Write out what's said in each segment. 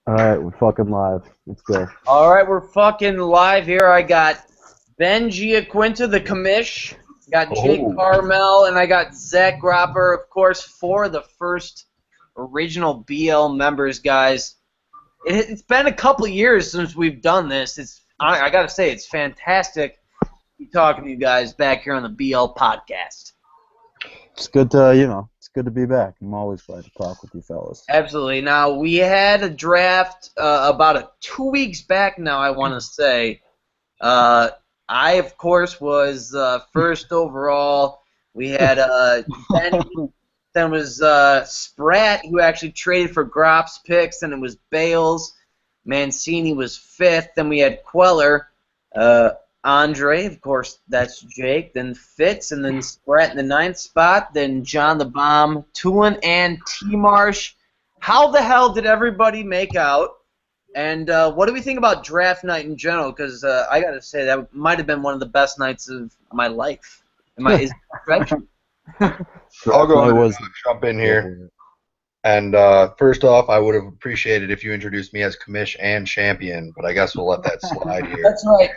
All right, we're fucking live. Let's go. All right, we're fucking live here. I got Ben Giaquinta, the commish, got Jake Oh, Carmel, and I got Zach Gropper, of course, four of the first original BL members, guys. It's been a couple years since we've done this. I gotta say, it's fantastic to be talking to you guys back here on the BL podcast. it's good it's good to be back. I'm always glad to talk with you fellas. Absolutely. Now, we had a draft about 2 weeks back now, I want to say. Uh, I, of course, was first overall. We had Ben, then was Spratt, who actually traded for Gropp's picks, and it was Bales. Mancini was fifth. Then we had Queller. Andre, of course, that's Jake. Then Fitz, and then Spratt in the ninth spot. Then John the Bomb, Tulin, and T. Marsh. How the hell did everybody make out? And what do we think about draft night in general? Because I got to say that might have been one of the best nights of my life. Is that correct? I'll go I ahead and was jump in go here. for it. And first off, I would have appreciated if you introduced me as commish and champion, but I guess we'll let that slide here. That's right.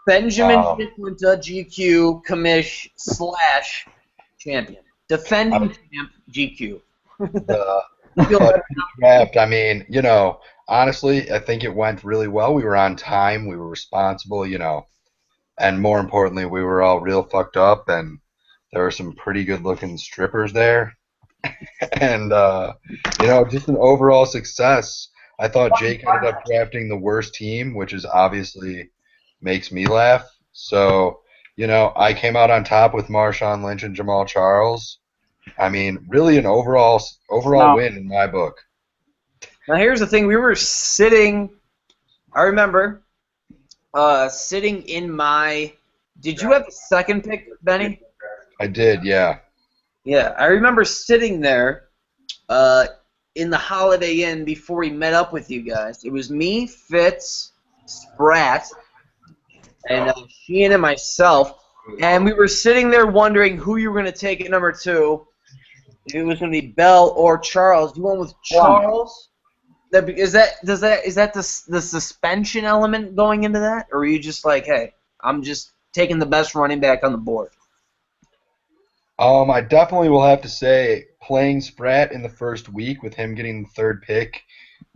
Benjamin Um, Giaquinta, GQ, commish / champion. Defending champ, GQ. the Feel but better? the draft, I mean, honestly, I think it went really well. We were on time, we were responsible, and more importantly, we were all real fucked up, and there were some pretty good looking strippers there. And just an overall success. I thought Jake ended up drafting the worst team, which is obviously makes me laugh. So, I came out on top with Marshawn Lynch and Jamal Charles. I mean, really an overall Now, win in my book. now here's the thing. We were sitting. I remember sitting in my. Did you have the second pick, Benny? I did, yeah. Yeah, I remember sitting there uh, in the Holiday Inn before we met up with you guys. It was me, Fitz, Spratt, and Sheehan and myself, and we were sitting there wondering who you were going to take at number two. If it was going to be Bell or Charles. You went with Charles. Is that the suspension element going into that, or are you just like, hey, I'm just taking the best running back on the board? I definitely will have to say playing Spratt in the first week with him getting the third pick,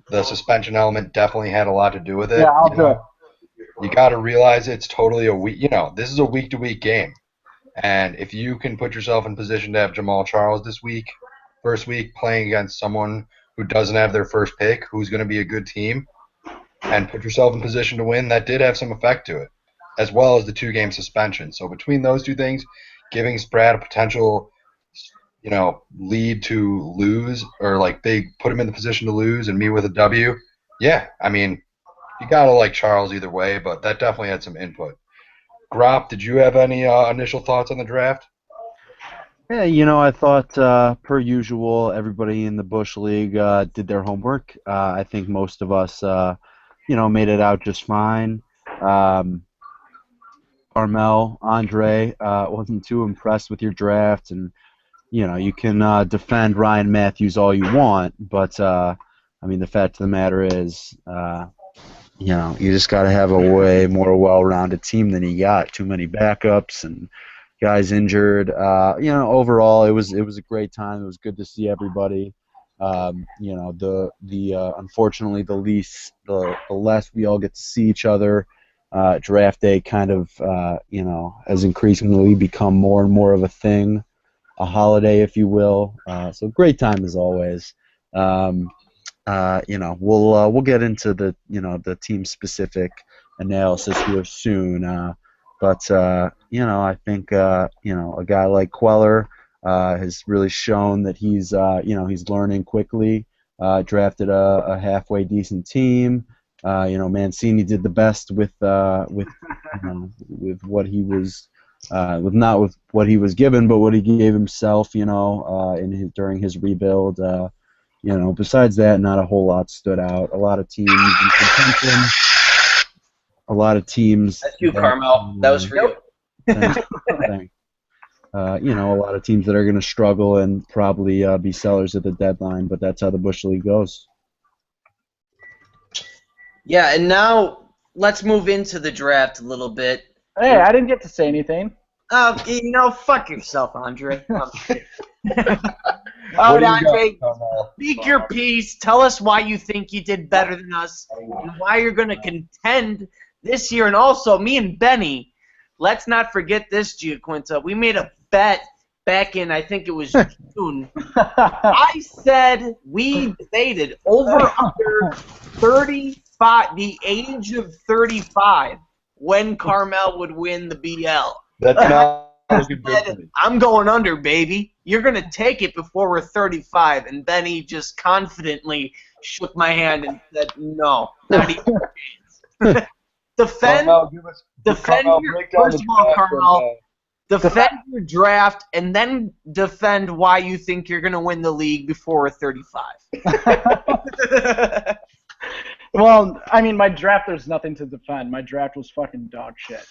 the suspension element definitely had a lot to do with Yeah, it. I'll do it. You got to realize it's totally a week. This is a week-to-week game, and if you can put yourself in position to have Jamal Charles this week, first week playing against someone who doesn't have their first pick, who's going to be a good team, and put yourself in position to win, that did have some effect to it, as well as the two-game suspension. So between those two things, giving Spratt a potential, lead to lose, or like they put him in the position to lose, and me with a W, yeah, I mean, you gotta like Charles either way, but that definitely had some input. Grop, did you have any initial thoughts on the draft? Yeah, I thought per usual, everybody in the Busch League did their homework. I think most of us, made it out just fine. Um, Carmel, Andre, wasn't too impressed with your draft, and you can defend Ryan Matthews all you want, but I mean, the fact of the matter is, you just got to have a way more well-rounded team than you got. Too many backups and guys injured. Overall, it was a great time. It was good to see everybody. The unfortunately the less we all get to see each other. Draft day kind of has increasingly become more and more of a thing, a holiday, if you will. So great time as always. Um, we'll get into the team specific analysis here soon. I think a guy like Queller has really shown that he's learning quickly. Drafted a halfway decent team. Mancini did the best with what he was with not with what he was given, but what he gave himself. During his rebuild. Besides that, not a whole lot stood out. A lot of teams in contention. A lot of teams That's you, that, Carmel. That was for you. thanks, thanks. A lot of teams that are going to struggle and probably be sellers at the deadline, but that's how the Bush League goes. Yeah, and now let's move into the draft a little bit. Hey, I didn't get to say anything. Fuck yourself, Andre. All What right, do you got, Andre, Carmel? speak your piece. Tell us why you think you did better than us and why you're going to contend this year. And also, me and Benny, let's not forget this, Giaquinta. We made a bet back in, I think it was June. I said we debated over under 35, the age of 35, when Carmel would win the BL. That's not looking good for me. I'm going under, baby. You're going to take it before we're 35. And Benny just confidently shook my hand and said, no, not even a chance. Defend Carmel, Carmel, your, break down first the of all, draft Carmel, defend your draft and then defend why you think you're going to win the league before we're 35. Well, I mean, my draft, there's nothing to defend. My draft was fucking dog shit.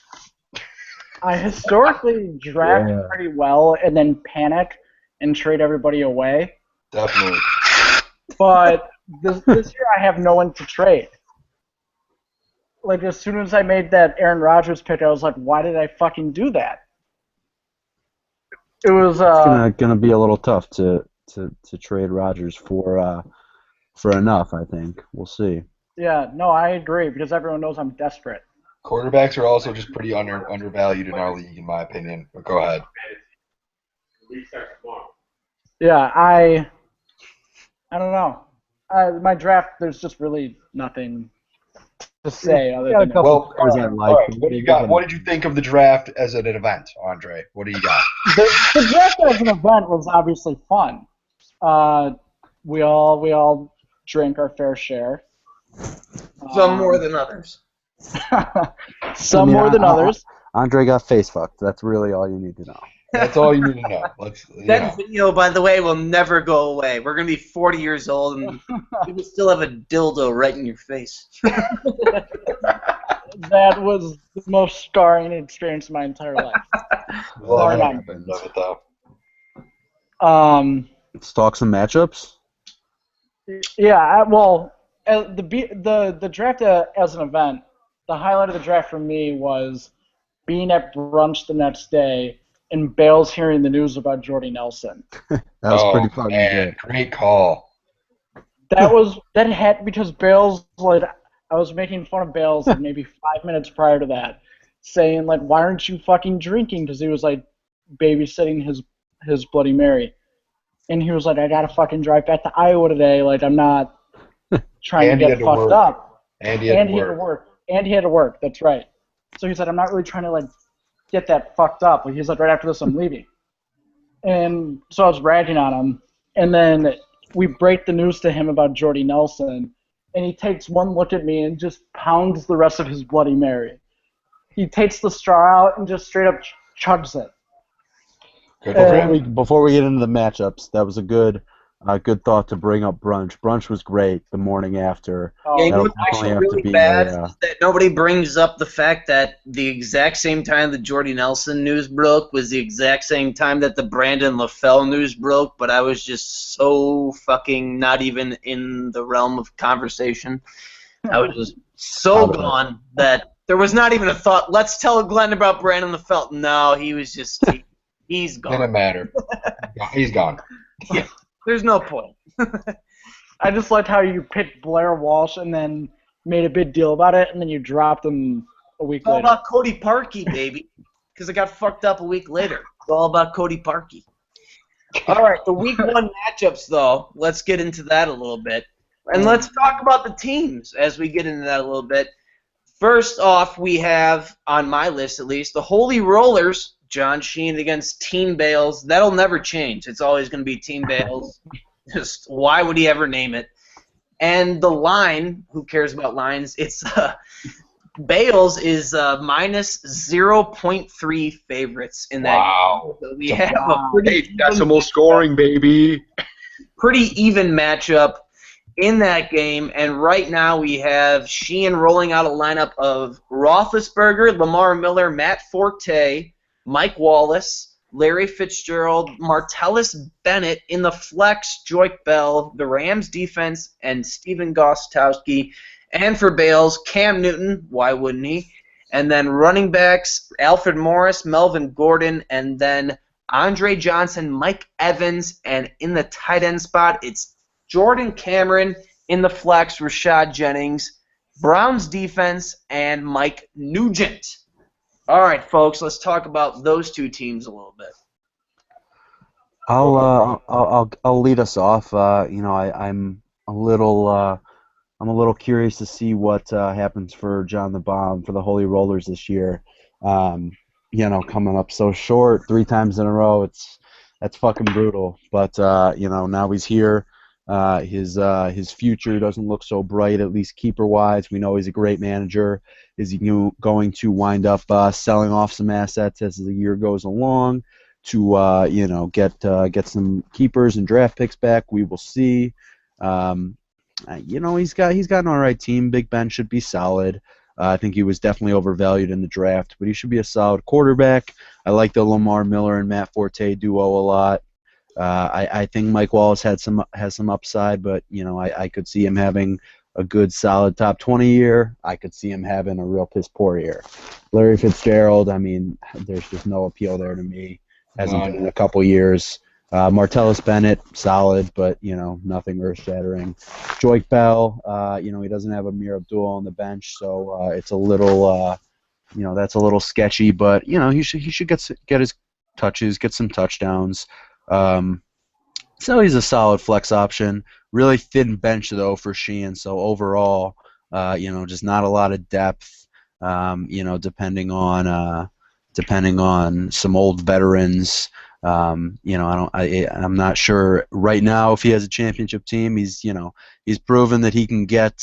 I historically draft pretty well and then panic and trade everybody away. Definitely. But this year I have no one to trade. Like, as soon as I made that Aaron Rodgers pick, I was like, why did I fucking do that? It was It's gonna be a little tough to trade Rodgers for enough. I think we'll see. Yeah, no, I agree because everyone knows I'm desperate. Quarterbacks are also just pretty undervalued in our league, in my opinion. But go ahead. Yeah, I don't know. My draft, there's just really nothing to say other got a than couple Well, players all I right, like. all right. What do you got? What did you think of the draft as an event, Andre? What do you got? the draft as an event was obviously fun. We all drank our fair share. Some more than others. Some more than others. Andre got face fucked. That's really all you need to know. That's all you need to know. That video, by the way, will never go away. We're going to be 40 years old, and you will still have a dildo right in your face. That was the most scarring experience of my entire life. Well, Or I not. love it though. Let's talk some matchups. Yeah, the draft as an event, the highlight of the draft for me was being at brunch the next day and Bales hearing the news about Jordy Nelson. That was pretty fucking man, good. great call. That had because Bales, like, I was making fun of Bales like maybe 5 minutes prior to that, saying like, why aren't you fucking drinking? Because he was like babysitting his Bloody Mary, and he was like, I gotta fucking drive back to Iowa today. Like, I'm not trying And to he get had to fucked work. up. And he had to had to work. work. And he had to work. That's right. So he said, I'm not really trying to like get that fucked up. Like, he's like, right after this, I'm leaving. And so I was ragging on him, and then we break the news to him about Jordy Nelson, and he takes one look at me and just pounds the rest of his Bloody Mary. He takes the straw out and just straight up chugs it. Good for him. Before we get into the matchups, that was a good thought to bring up brunch. Brunch was great the morning after. Oh, Yeah, you know That'll what's actually definitely have to really be bad a, is that nobody brings up the fact that the exact same time the Jordy Nelson news broke was the exact same time that the Brandon LaFell news broke, but I was just so fucking not even in the realm of conversation. I was just so Out of it. gone that there was not even a thought, let's tell Glenn about Brandon LaFell. No, he was just, he's Didn't gone. matter. He's gone. There's no point. I just liked how you picked Blair Walsh and then made a big deal about it, and then you dropped him a week It's all later. about Cody Parkey, baby, because I got fucked up a week later. It's all about Cody Parkey. All right, the week one matchups, though, let's get into that a little bit. And let's talk about the teams as we get into that a little bit. First off, we have, on my list at least, the Holy Rollers, John Sheen against Team Bales. That'll never change. It's always going to be Team Bales. Just why would he ever name it? And the line, who cares about lines? It's Bales is minus 0.3 favorites in that. Wow. So we have a pretty Decimal scoring, baby. pretty even matchup in that game, and right now we have Sheehan rolling out a lineup of Roethlisberger, Lamar Miller, Matt Forte, Mike Wallace, Larry Fitzgerald, Martellus Bennett in the flex, Joik Bell, the Rams defense, and Steven Gostkowski And for Bales, Cam Newton, why wouldn't he? And then running backs, Alfred Morris, Melvin Gordon, and then Andre Johnson, Mike Evans, and in the tight end spot, it's Jordan Cameron, in the flex, Rashad Jennings, Browns defense, and Mike Nugent. All right, folks, let's talk about those two teams a little bit. I'll lead us off. I'm a little curious to see what happens for John the Bomb for the Holy Rollers this year. Coming up so short 3 times in a row, that's fucking brutal. But now he's here. His future doesn't look so bright, at least keeper wise. We know he's a great manager. Is he going to wind up selling off some assets as the year goes along to get some keepers and draft picks back? We will see. He's got an all right team. Big Ben should be solid. I think he was definitely overvalued in the draft, but he should be a solid quarterback. I like the Lamar Miller and Matt Forte duo a lot. I think Mike Wallace has some upside, but I could see him having a good solid top 20 year. I could see him having a real piss poor year. Larry Fitzgerald, I mean, there's just no appeal there to me. Hasn't been in a couple years. Martellus Bennett, solid, but nothing earth-shattering. Joik Bell, he doesn't have Amir Abdul on the bench, so it's a little, that's a little sketchy. But he should get his touches, get some touchdowns. So he's a solid flex option. Really thin bench though for Sheehan. So overall, just not a lot of depth. Depending on some old veterans. I'm not sure right now if he has a championship team. He's proven that he can get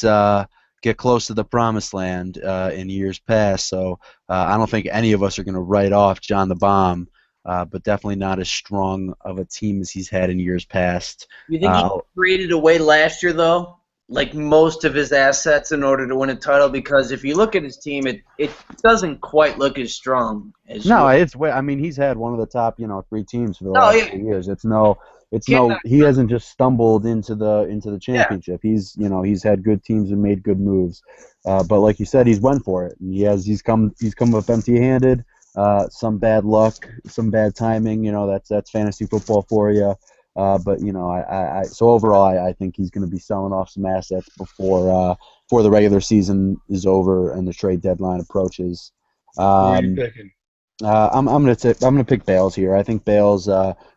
close to the promised land in years past. So I don't think any of us are going to write off John the Bomb, but definitely not as strong of a team as he's had in years past. You think he traded away last year though, like most of his assets in order to win a title? Because if you look at his team, it doesn't quite look as strong as. No, he's had one of the top 3 teams for the last 2 years. He hasn't just stumbled into the championship. Yeah. He's had good teams and made good moves. But like you said, he's went for it. And he's come up empty-handed. Some bad luck, some bad timing. That's fantasy football for you. But so overall, I think he's going to be selling off some assets before the regular season is over and the trade deadline approaches. Who are you picking? I'm gonna pick Bales here. I think Bales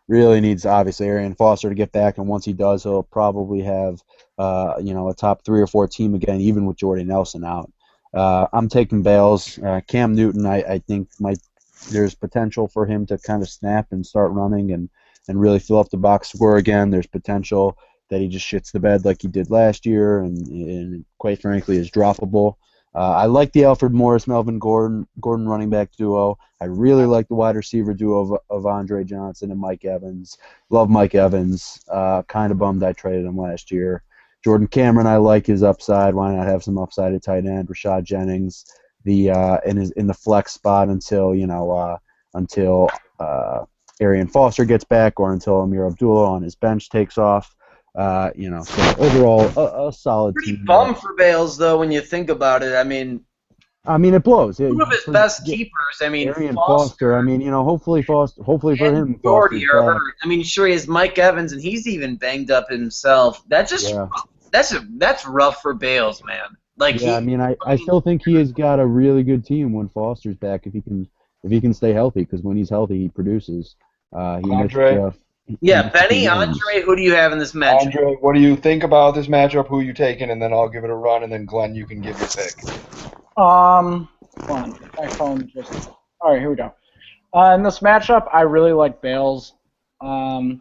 really needs obviously Arian Foster to get back, and once he does, he'll probably have a top 3 or 4 team again, even with Jordy Nelson out. I'm taking Bales. Cam Newton, I think there's potential for him to kind of snap and start running and really fill up the box score again. There's potential that he just shits the bed like he did last year, and quite frankly is droppable. I like the Alfred Morris, Melvin Gordon running back duo. I really like the wide receiver duo of Andre Johnson and Mike Evans. Love Mike Evans. Kind of bummed I traded him last year. Jordan Cameron, I like his upside. Why not have some upside at tight end? Rashad Jennings, in the flex spot until Arian Foster gets back, or until Amir Abdullah on his bench takes off. So overall, a solid pretty team. Bum for Bales, though, when you think about it. I mean, it blows. Two of his best keepers. Arian Foster. Hopefully for him. Doherty are hurt. Sure, he has Mike Evans, and he's even banged up himself. That's rough for Bales, man. I still think he has got a really good team when Foster's back if he can stay healthy, because when he's healthy he produces. Andre. Benny, Andre, who do you have in this matchup? Andre, what do you think about this matchup? Who are you taking? And then I'll give it a run, and then Glenn, you can give your pick. Hold on. My phone just. All right, here we go. In this matchup, I really like Bales. I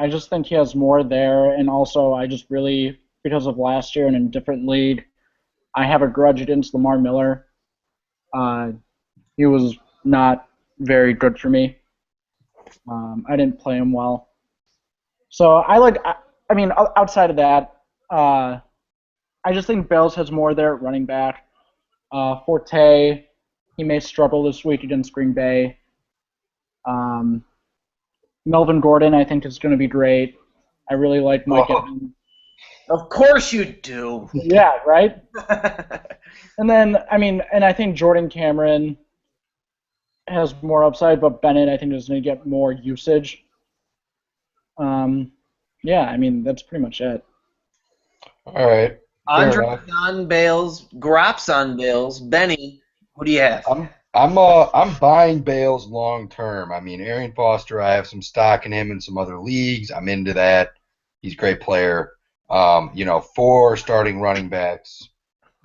just think he has more there, and also I just really, because of last year and in a different league, I have a grudge against Lamar Miller. He was not very good for me. I didn't play him well. So outside of that, I just think Bales has more there at running back. Forte, he may struggle this week against Green Bay. Melvin Gordon, I think, is going to be great. I really like Mike Evans. Of course you do. Yeah, right? And then, I mean, and I think Jordan Cameron has more upside, but Bennett, I think, is going to get more usage. Yeah, I mean, that's pretty much it. All right, fair Andre enough. on Bales, Grops on Bales, Benny. Who do you have? I'm buying Bales long term. I mean, Arian Foster, I have some stock in him in some other leagues. I'm into that. He's a great player. Four starting running backs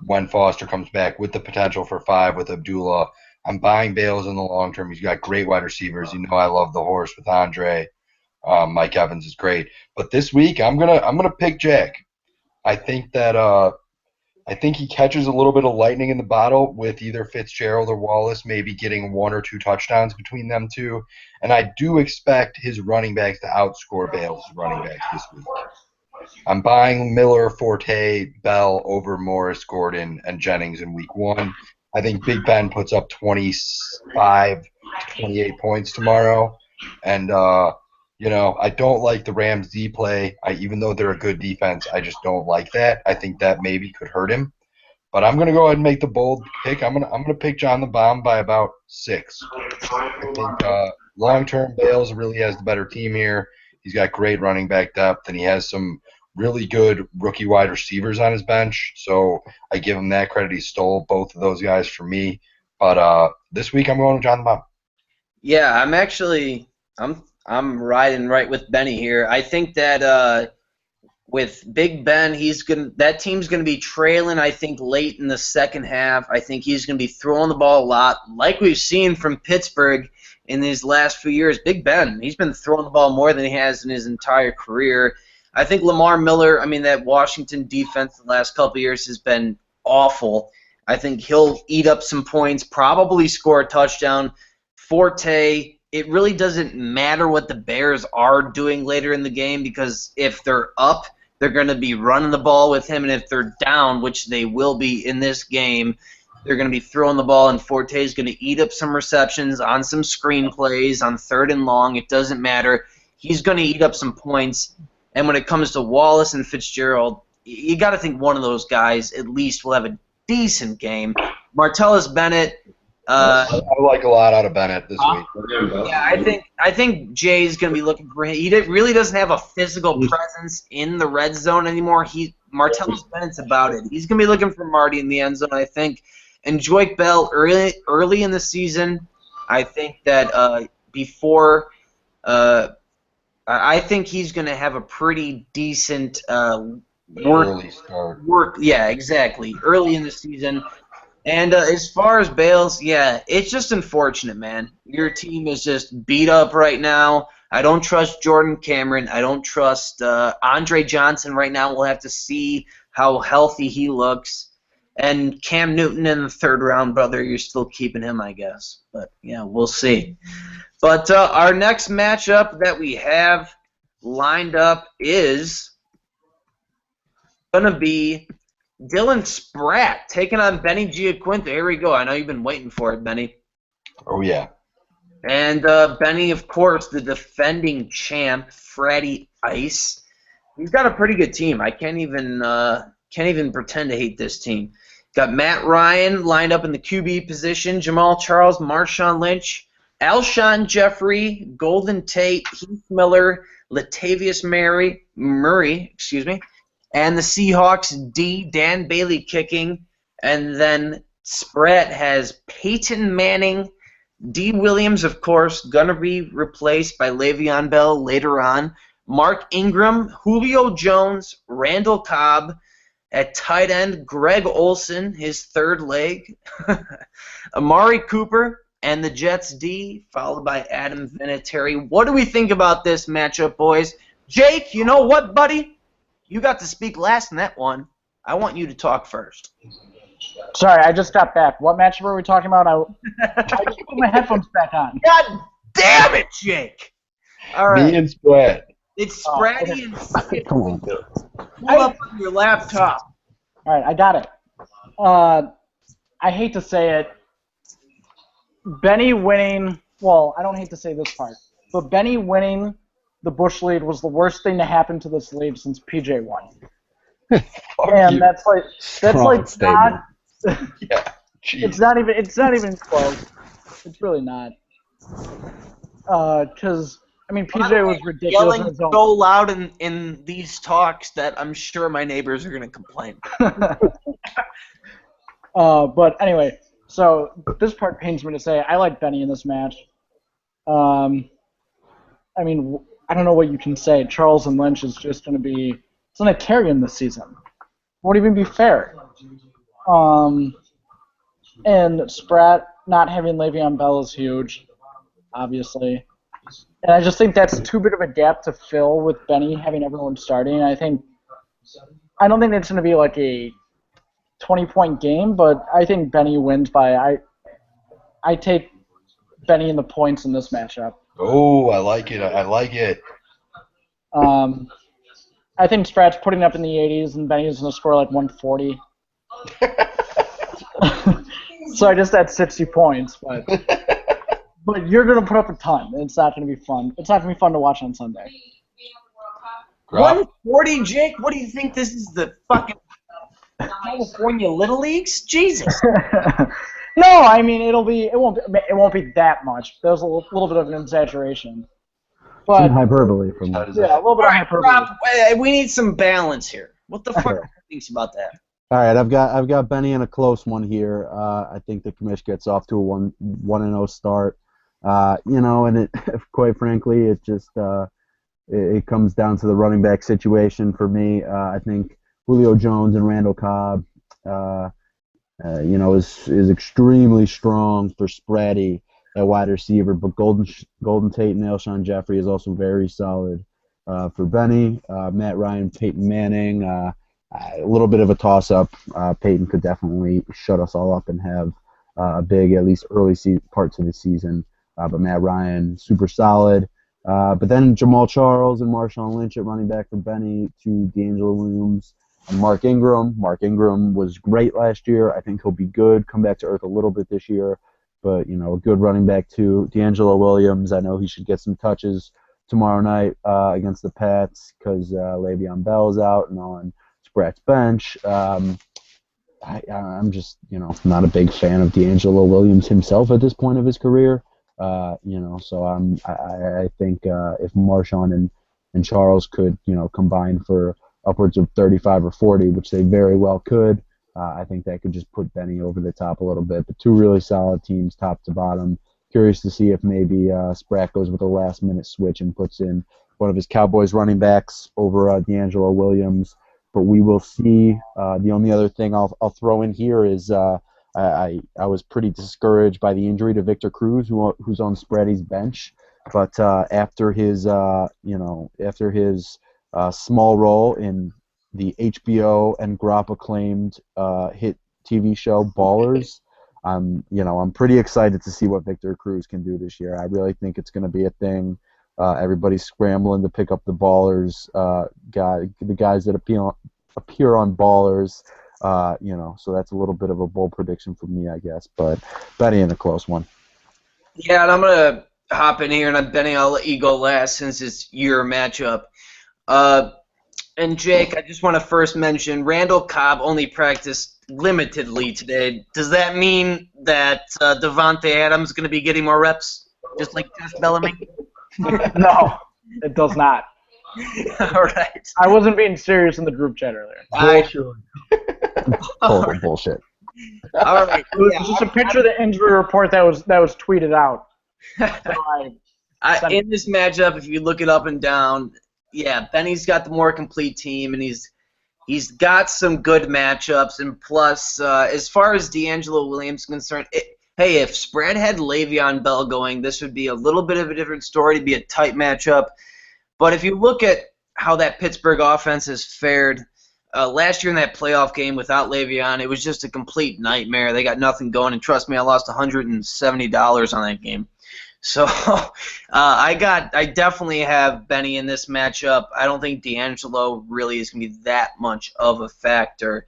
when Foster comes back with the potential for five with Abdullah. I'm buying Bales in the long term. He's got great wide receivers. You know I love the horse with Andre. Mike Evans is great. But this week I'm gonna pick Jack. I think that I think he catches a little bit of lightning in the bottle with either Fitzgerald or Wallace maybe getting one or two touchdowns between them two. And I do expect his running backs to outscore Bales' running backs this week. I'm buying Miller, Forte, Bell over Morris, Gordon, and Jennings in week one. I think Big Ben puts up 25 to 28 points tomorrow. And, I don't like the Rams D play. Even though they're a good defense, I just don't like that. I think that maybe could hurt him. But I'm gonna go ahead and make the bold pick. I'm gonna pick John the Bomb by about 6. I think long term Bales really has the better team here. He's got great running back depth, and he has some really good rookie wide receivers on his bench. So I give him that credit. He stole both of those guys from me. But this week I'm going with John the Bomb. Yeah, I'm riding right with Benny here. I think that with Big Ben, that team's gonna be trailing. I think late in the second half. I think he's gonna be throwing the ball a lot, like we've seen from Pittsburgh in these last few years. Big Ben, he's been throwing the ball more than he has in his entire career. I think Lamar Miller, I mean, that Washington defense the last couple of years has been awful. I think he'll eat up some points, probably score a touchdown. Forte, it really doesn't matter what the Bears are doing later in the game because if they're up, they're going to be running the ball with him, and if they're down, which they will be in this game, they're going to be throwing the ball, and Forte is going to eat up some receptions on some screen plays, on third and long. It doesn't matter. He's going to eat up some points. And when it comes to Wallace and Fitzgerald, you got to think one of those guys at least will have a decent game. Martellus Bennett. I like a lot out of Bennett this week. Yeah, I think Jay's going to be looking for him. He really doesn't have a physical presence in the red zone anymore. Martellus Bennett's about it. He's going to be looking for Marty in the end zone, I think. And Joique Bell early in the season, I think that before I think he's going to have a pretty decent early start. Yeah, exactly. Early in the season. And as far as Bales, yeah, it's just unfortunate, man. Your team is just beat up right now. I don't trust Jordan Cameron. I don't trust Andre Johnson right now. We'll have to see how healthy he looks. And Cam Newton in the third round, brother, you're still keeping him, I guess. But, yeah, we'll see. But our next matchup that we have lined up is going to be Dylan Spratt taking on Benny Giaquinta. Here we go. I know you've been waiting for it, Benny. Oh, yeah. And Benny, of course, the defending champ, Freddy Ice. He's got a pretty good team. I can't even pretend to hate this team. Got Matt Ryan lined up in the QB position, Jamal Charles, Marshawn Lynch, Alshon Jeffrey, Golden Tate, Heath Miller, Latavius Murray, and the Seahawks D, Dan Bailey kicking, and then Spratt has Peyton Manning, D. Williams, of course, gonna be replaced by Le'Veon Bell later on, Mark Ingram, Julio Jones, Randall Cobb, at tight end, Greg Olson, his third leg, Amari Cooper, and the Jets D, followed by Adam Vinatieri. What do we think about this matchup, boys? Jake, you know what, buddy? You got to speak last in that one. I want you to talk first. Sorry, I just got back. What matchup are we talking about? I just put my headphones back on. God damn it, Jake! All right. Me and Spratt. It's Spratty and Skip. Pull up on your laptop. All right, I got it. I hate to say it. Benny winning, well, I don't hate to say this part, but Benny winning the Busch lead was the worst thing to happen to this league since PJ won. Fuck and you. that's like Strong statement. not. Yeah. Jeez. It's not even close. It's really not. Because I mean, By the PJ way, was ridiculous in yelling his own. so loud in these talks that I'm sure my neighbors are going to complain. But anyway, so this part pains me to say I like Benny in this match. I mean, I don't know what you can say. Charles and Lynch is just going to be it's going to carry him this season. Won't even be fair. And Spratt not having Le'Veon Bell is huge, obviously. And I just think that's too big of a gap to fill with Benny having everyone starting. I don't think it's going to be like a 20-point game, but I think Benny wins by I take Benny in the points in this matchup. Oh, I like it. I like it. I think Spratt's putting up in the 80s, and Benny's going to score like 140. So I just had 60 points, but you're going to put up a ton. It's not going to be fun. It's not going to be fun to watch on Sunday. 140, Jake? What do you think this is, the fucking California Little Leagues? Jesus. No, I mean it won't be that much. There's a little bit of an exaggeration. But Some hyperbole from How that. does yeah, a that? little bit of hyperbole. Rob, we need some balance here. What the fuck Sure. do you think about that? All right, I've got Benny in a close one here. I think the commish gets off to a 1-0 start. And it quite frankly, it just it comes down to the running back situation for me. I think Julio Jones and Randall Cobb, is extremely strong for Spratty at wide receiver, but Golden Tate and Alshon Jeffrey is also very solid for Benny. Matt Ryan, Peyton Manning, a little bit of a toss-up. Peyton could definitely shut us all up and have a big, at least early parts of the season. But Matt Ryan, super solid. But then Jamal Charles and Marshawn Lynch at running back for Benny, to D'Angelo Williams and Mark Ingram. Mark Ingram was great last year. I think he'll be good, come back to earth a little bit this year. But, a good running back too. D'Angelo Williams, I know he should get some touches tomorrow night against the Pats because Le'Veon Bell's out and on Spratt's bench. I'm just, not a big fan of D'Angelo Williams himself at this point of his career. So I think if Marshawn and Charles could, combine for upwards of 35 or 40, which they very well could, I think that could just put Benny over the top a little bit. But two really solid teams, top to bottom. Curious to see if maybe Spratt goes with a last-minute switch and puts in one of his Cowboys running backs over D'Angelo Williams. But we will see. The only other thing I'll throw in here is I was pretty discouraged by the injury to Victor Cruz, who's on Spratty's bench. But after his small role in the HBO and Grop acclaimed hit TV show Ballers, I'm pretty excited to see what Victor Cruz can do this year. I really think it's going to be a thing. Everybody's scrambling to pick up the Ballers the guys that appear on Ballers. So that's a little bit of a bold prediction for me, I guess. But Benny in a close one. Yeah, and I'm going to hop in here, and I'm betting I'll let you go last since it's your matchup. And Jake, I just want to first mention Randall Cobb only practiced limitedly today. Does that mean that Devontae Adams is going to be getting more reps, just like Josh Bellamy? No, it does not. All right. I wasn't being serious in the group chat earlier. Total bullshit. All right. It was just a picture of the injury report that was tweeted out. So in this matchup, if you look it up and down, yeah, Benny's got the more complete team, and he's got some good matchups. And plus, as far as D'Angelo Williams is concerned, hey, if Spratt had Le'Veon Bell going, this would be a little bit of a different story. It'd be a tight matchup. But if you look at how that Pittsburgh offense has fared last year in that playoff game without Le'Veon, it was just a complete nightmare. They got nothing going, and trust me, I lost $170 on that game. So I definitely have Benny in this matchup. I don't think D'Angelo really is going to be that much of a factor.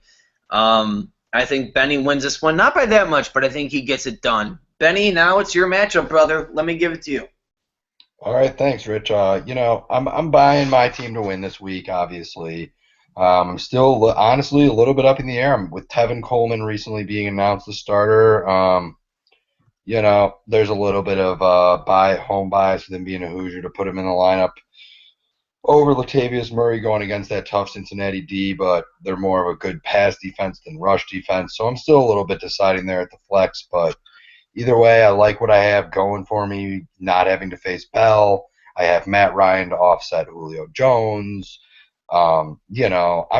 I think Benny wins this one, not by that much, but I think he gets it done. Benny, now it's your matchup, brother. Let me give it to you. All right, thanks, Rich. I'm buying my team to win this week. Obviously, I'm still honestly a little bit up in the air. With Tevin Coleman recently being announced the starter. There's a little bit of home bias with him being a Hoosier to put him in the lineup over Latavius Murray going against that tough Cincinnati D, but they're more of a good pass defense than rush defense. So I'm still a little bit deciding there at the flex, but either way, I like what I have going for me, not having to face Bell. I have Matt Ryan to offset Julio Jones. I'm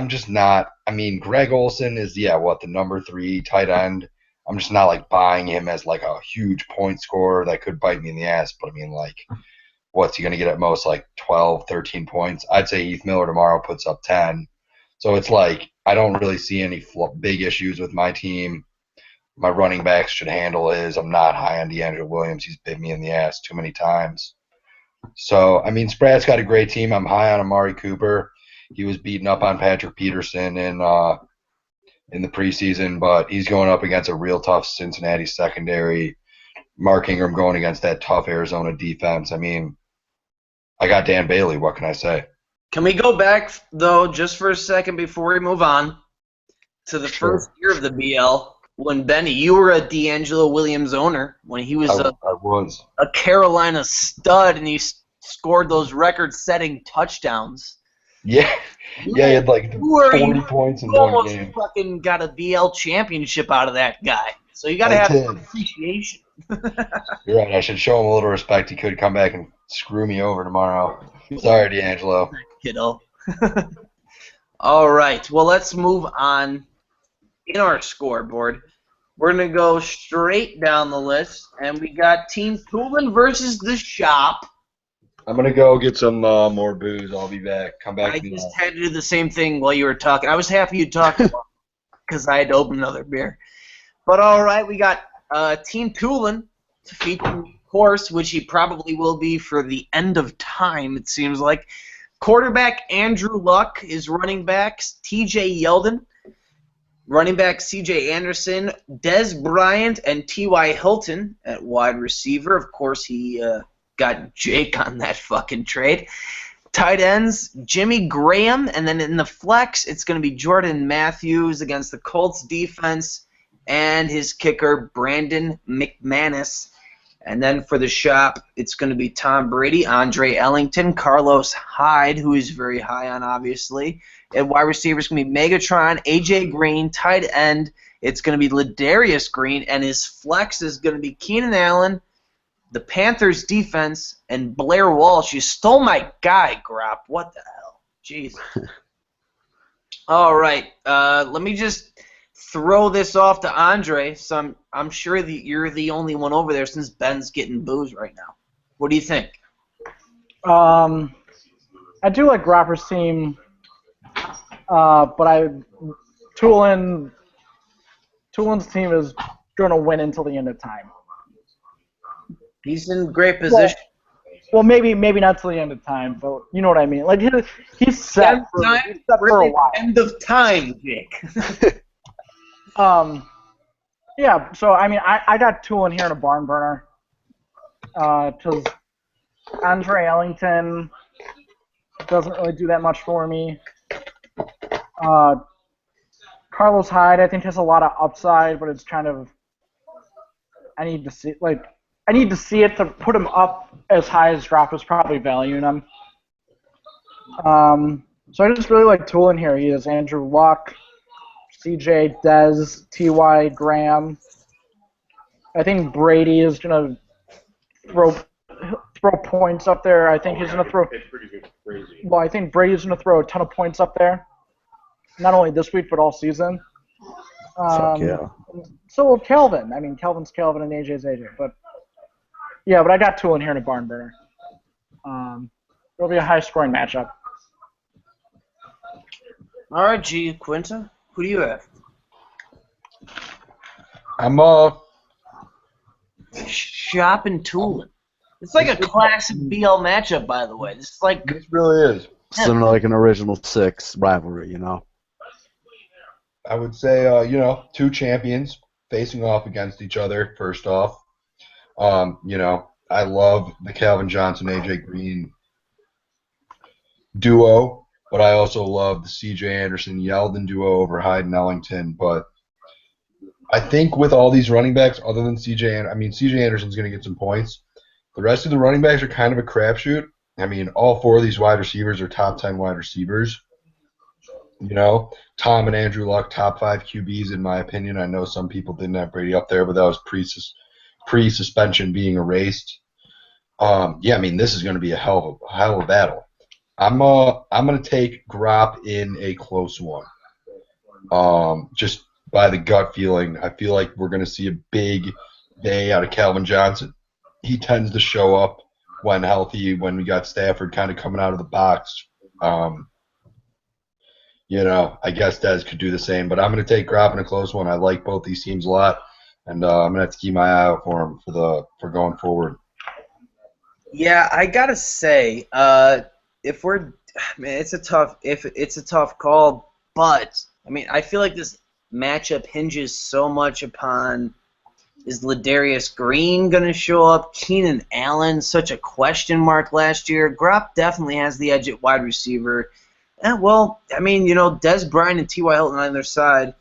just not. I mean, Greg Olson is the number 3 tight end. I'm just not like buying him as like a huge point scorer that could bite me in the ass. But I mean, like, what's he going to get at most? Like 12, 13 points. I'd say Heath Miller tomorrow puts up 10. So it's like I don't really see any big issues with my team. My running backs should handle his. I'm not high on DeAngelo Williams. He's bit me in the ass too many times. So, I mean, Sprat's got a great team. I'm high on Amari Cooper. He was beating up on Patrick Peterson in the preseason, but he's going up against a real tough Cincinnati secondary. Mark Ingram going against that tough Arizona defense. I mean, I got Dan Bailey. What can I say? Can we go back, though, just for a second before we move on to the first year of the BL? When, Benny, you were a DeAngelo Williams owner when he was a Carolina stud and he scored those record-setting touchdowns. Yeah, he had like 40 points in one game. You almost fucking got a BL championship out of that guy. So you got to have some appreciation. You're right. I should show him a little respect. He could come back and screw me over tomorrow. Sorry, DeAngelo. Kiddo. All right. Well, let's move on in our scoreboard. We're going to go straight down the list, and we got Team Tulin versus the Shop. I'm going to go get some more booze. I'll be back. Come back to me. I just had to do the same thing while you were talking. I was happy you talked about because I had to open another beer. But all right, we got Team Tulin to feature, of course, which he probably will be for the end of time, it seems like. Quarterback Andrew Luck, his running backs T.J. Yeldon, running back C.J. Anderson, Des Bryant, and T.Y. Hilton at wide receiver. Of course, he got Jake on that fucking trade. Tight ends, Jimmy Graham, and then in the flex, it's going to be Jordan Matthews against the Colts defense, and his kicker, Brandon McManus. And then for the Shop, it's going to be Tom Brady, Andre Ellington, Carlos Hyde, who is very high on, obviously. And wide receiver is going to be Megatron, A.J. Green, tight end. It's going to be Ladarius Green, and his flex is going to be Keenan Allen, the Panthers defense, and Blair Walsh. You stole my guy, Grop. What the hell? Jeez. All right. Let me just throw this off to Andre. So I'm sure that you're the only one over there since Ben's getting booze right now. What do you think? I do like Gropper's team, but Tulin's team is going to win until the end of time. He's in great position. Well, maybe not till the end of time, but you know what I mean. Like he's set for a while. End of time, Jake. Yeah. So I mean, I got Tulin here in a barn burner. Because Andre Ellington doesn't really do that much for me. Carlos Hyde, I think, has a lot of upside, but it's kind of I need to see it to put him up as high as Drop is probably valuing him. So I just really like Tulin here. He has Andrew Luck, CJ, Dez, T.Y. Graham. I think Brady is going to throw points up there. I think he's going to throw. Well, I think Brady's going to throw a ton of points up there. Not only this week, but all season. Fuck yeah. So will Kelvin. I mean, Kelvin's Kelvin and AJ's AJ. But yeah, but I got Tulin here in a barn burner. It'll be a high-scoring matchup. All right, G. Quinta, who do you have? I'm Shop and Tulin. It's like a classic BL matchup, by the way. This is like This really is. Similar like an original six rivalry, you know. I would say, two champions facing off against each other. First off, I love the Calvin Johnson AJ Green duo. but I also love the C.J. Anderson-Yeldon duo over Hyde and Ellington. But I think with all these running backs, other than C.J. Anderson's going to get some points. The rest of the running backs are kind of a crapshoot. I mean, all four of these wide receivers are top 10 wide receivers. You know, Tom and Andrew Luck, top 5 QBs in my opinion. I know some people didn't have Brady up there, but that was pre-suspension being erased. Yeah, I mean, this is going to be a hell of a battle. I'm going to take Grop in a close one. Just by the gut feeling, I feel like we're going to see a big day out of Calvin Johnson. He tends to show up when healthy, when we got Stafford kind of coming out of the box. I guess Dez could do the same, but I'm going to take Grop in a close one. I like both these teams a lot, and I'm going to have to keep my eye out for them for going forward. Yeah, I gotta say, if we're, man, it's a tough call, but I mean, I feel like this matchup hinges so much upon, is Ladarius Green gonna show up? Keenan Allen, such a question mark last year. Grop definitely has the edge at wide receiver. And well, I mean, Des Bryant and T.Y. Hilton on their side.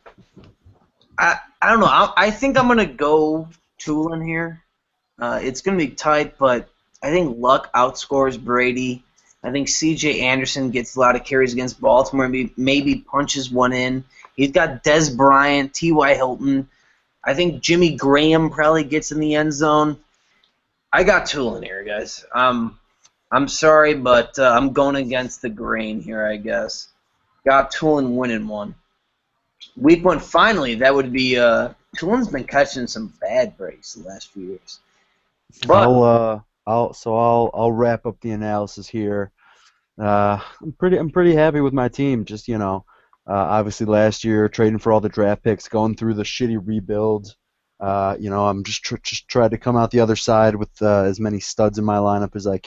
I don't know. I think I'm gonna go Tulin here. It's gonna be tight, but I think Luck outscores Brady. I think C.J. Anderson gets a lot of carries against Baltimore, maybe punches one in. He's got Des Bryant, T.Y. Hilton. I think Jimmy Graham probably gets in the end zone. I got Tulin here, guys. I'm sorry, but I'm going against the grain here, I guess. Got Tulin winning one. Week 1, finally, that would be Tulin's been catching some bad breaks the last few years. But I'll wrap up the analysis here. I'm pretty happy with my team. Just obviously last year trading for all the draft picks, going through the shitty rebuild. I'm just tried to come out the other side with as many studs in my lineup as I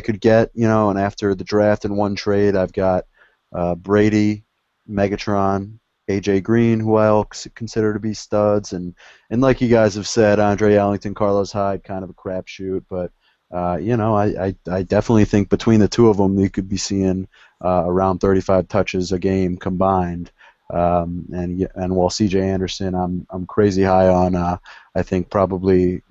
could get. And after the draft and one trade, I've got Brady, Megatron, AJ Green, who I'll consider to be studs, and like you guys have said, Andre Ellington, Carlos Hyde, kind of a crapshoot, but I definitely think between the two of them, they could be seeing around 35 touches a game combined. And while C.J. Anderson, I'm crazy high on. I think definitely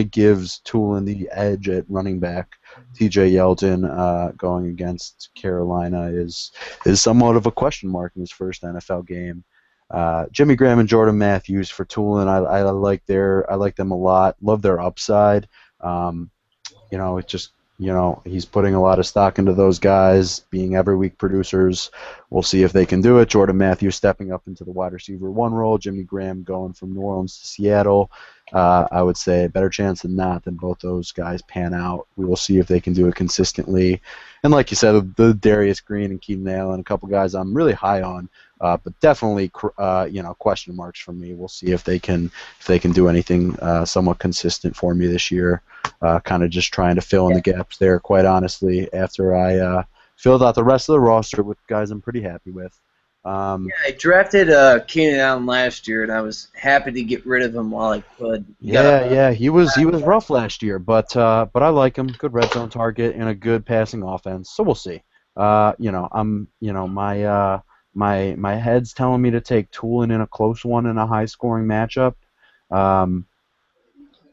gives Tulin the edge at running back. T.J. Yeldon going against Carolina is somewhat of a question mark in his first NFL game. Jimmy Graham and Jordan Matthews for Tulin, I like them a lot. Love their upside. He's putting a lot of stock into those guys being every week producers. We'll see if they can do it. Jordan Matthews stepping up into the wide receiver 1 role. Jimmy Graham going from New Orleans to Seattle. I would say a better chance than not that both those guys pan out. We will see if they can do it consistently. And like you said, the Darius Green and Keenan Allen, a couple guys I'm really high on, but definitely question marks for me. We'll see if they can do anything somewhat consistent for me this year. Kind of just trying to fill in the gaps there, quite honestly, after I filled out the rest of the roster with guys I'm pretty happy with. I drafted Keenan Allen last year, and I was happy to get rid of him while I could. He was rough last year, but I like him. Good red zone target and a good passing offense. So we'll see. My head's telling me to take Tulin in a close one in a high scoring matchup.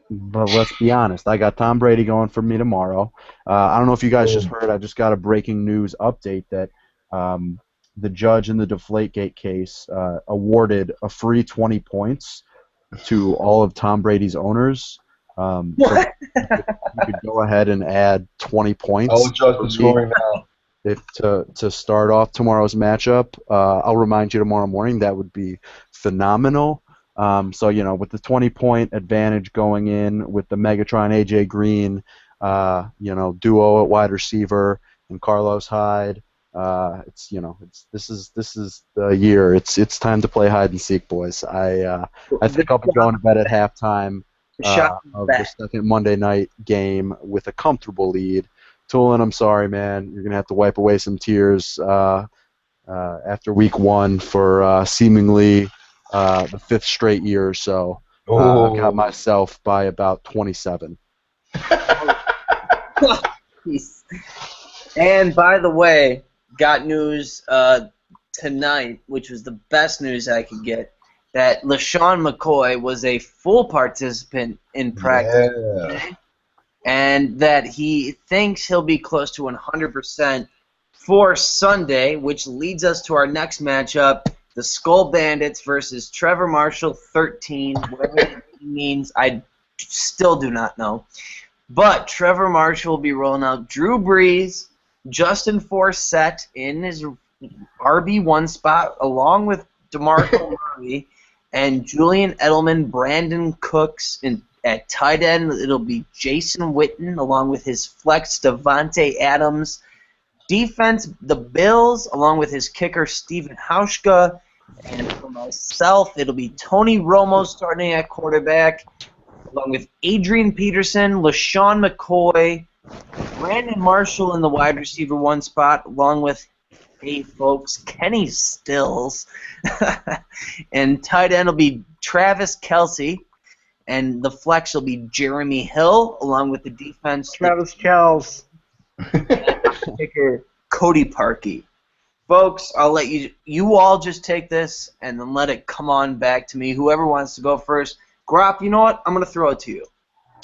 But let's be honest, I got Tom Brady going for me tomorrow. I don't know if you guys just heard, I just got a breaking news update that the judge in the Deflategate case awarded a free 20 points to all of Tom Brady's owners. So you could go ahead and add 20 points. I'll adjust the scoring now. To start off tomorrow's matchup. I'll remind you tomorrow morning. That would be phenomenal. So with the 20-point advantage going in with the Megatron AJ Green, duo at wide receiver and Carlos Hyde, this is the year. It's time to play hide and seek, boys. I think I'll be going to bed at halftime of the second Monday night game with a comfortable lead. Tulin, I'm sorry, man. You're gonna have to wipe away some tears after week 1 for seemingly the 5th straight year or so. I got myself by about 27. And by the way, got news tonight, which was the best news I could get, that LaShawn McCoy was a full participant in practice today, and that he thinks he'll be close to 100% for Sunday, which leads us to our next matchup, the Skull Bandits versus Trevor Marshall 13, whatever that means, I still do not know. But Trevor Marshall will be rolling out Drew Brees, Justin Forsett in his RB1 spot, along with DeMarco Murray and Julian Edelman, Brandon Cooks at tight end. It'll be Jason Witten along with his flex Devontae Adams. Defense, the Bills, along with his kicker Stephen Hauschka. And for myself, it'll be Tony Romo starting at quarterback, along with Adrian Peterson, LaShawn McCoy, Brandon Marshall in the wide receiver 1 spot, along with, hey folks, Kenny Stills. And tight end will be Travis Kelce. And the flex will be Jeremy Hill, along with the defense. Travis Kelce. Kicker Cody Parkey. Folks, I'll let you all just take this and then let it come on back to me. Whoever wants to go first. Grop, you know what? I'm going to throw it to you.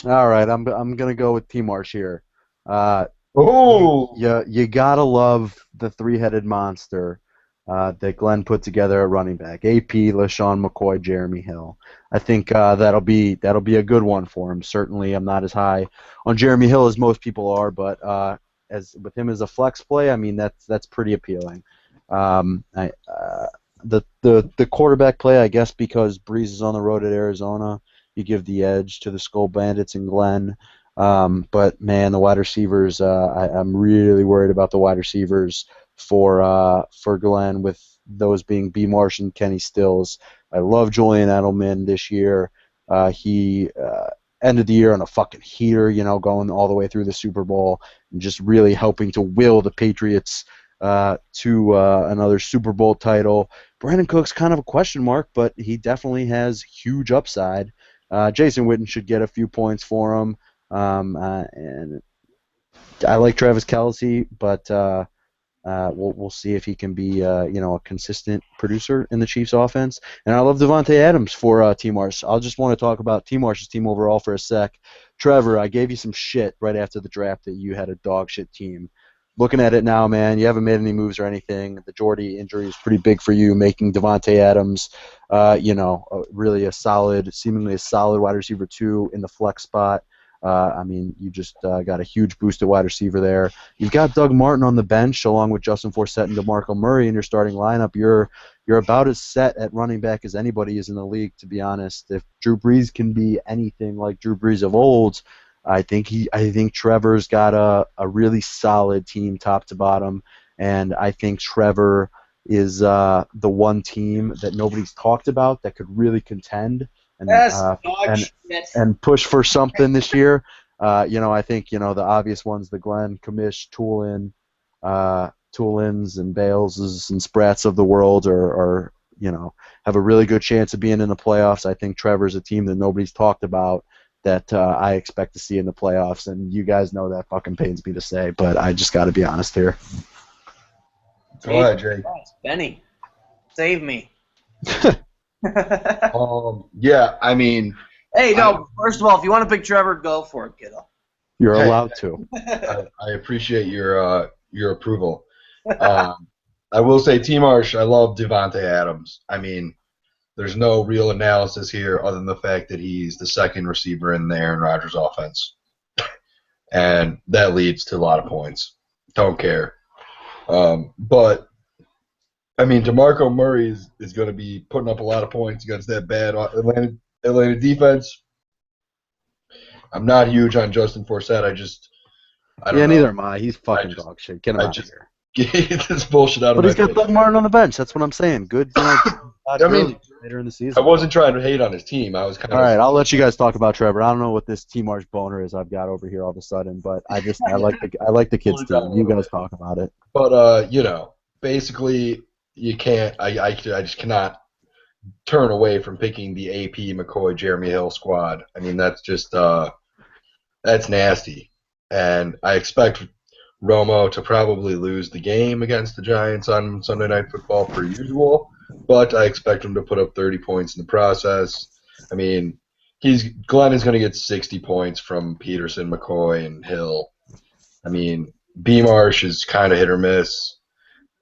All right, I'm going to go with T-Marsh here. Oh! You got to love the three-headed monster that Glenn put together at running back. AP, LaShawn McCoy, Jeremy Hill. I think that'll be a good one for him. Certainly, I'm not as high on Jeremy Hill as most people are, but as with him as a flex play, I mean that's pretty appealing. The quarterback play, I guess, because Breeze is on the road at Arizona, you give the edge to the Skull Bandits and Glenn. But man, the wide receivers, I'm really worried about the wide receivers for Glenn, with those being B. Marsh and Kenny Stills. I love Julian Edelman this year. He ended the year on a fucking heater, going all the way through the Super Bowl and just really helping to will the Patriots to another Super Bowl title. Brandon Cook's kind of a question mark, but he definitely has huge upside. Jason Witten should get a few points for him. And I like Travis Kelce, but we'll see if he can be a consistent producer in the Chiefs' offense. And I love Devontae Adams for T-Marsh. I'll just want to talk about T-Marsh's team overall for a sec. Trevor, I gave you some shit right after the draft that you had a dog shit team. Looking at it now, man, you haven't made any moves or anything. The Jordy injury is pretty big for you, making Devontae Adams, really seemingly a solid wide receiver 2 in the flex spot. I mean, you just got a huge boost at wide receiver there. You've got Doug Martin on the bench along with Justin Forsett and DeMarco Murray in your starting lineup. You're about as set at running back as anybody is in the league, to be honest. If Drew Brees can be anything like Drew Brees of old, I think Trevor's got a really solid team top to bottom, and I think Trevor is the one team that nobody's talked about that could really contend and push for something this year. I think the obvious ones, the Glenn, Kamish, Toolins and Baleses and Sprats of the world are have a really good chance of being in the playoffs. I think Trevor's a team that nobody's talked about that I expect to see in the playoffs, and you guys know that fucking pains me to say, but I just got to be honest here. Go ahead, Jake. Benny, save me. Yeah, I mean. Hey, no. First of all, if you want to pick Trevor, go for it, kiddo. You're allowed to. I appreciate your approval. I will say, T-Marsh, I love Devontae Adams. I mean, there's no real analysis here other than the fact that he's the second receiver in the Aaron Rodgers offense, and that leads to a lot of points. Don't care. But I mean, DeMarco Murray is going to be putting up a lot of points against that bad Atlanta defense. I'm not huge on Justin Forsett. I don't know. Neither am I. He's fucking dog shit. Get him out of here. Get this bullshit out of But my he's got face. Doug Martin on the bench. That's what I'm saying. Good. Later in the season. I wasn't trying to hate on his team. I was kind of. All right, I'll let you guys talk about Trevor. I don't know what this T-Marsh boner is I've got over here all of a sudden, but I like the kids team. You guys talk about it. But basically, you can't. I just cannot turn away from picking the AP McCoy Jeremy Hill squad. I mean, that's just that's nasty, and I expect Romo to probably lose the game against the Giants on Sunday Night Football per usual, but I expect him to put up 30 points in the process. I mean, Glenn is going to get 60 points from Peterson, McCoy, and Hill. I mean, B. Marsh is kind of hit or miss.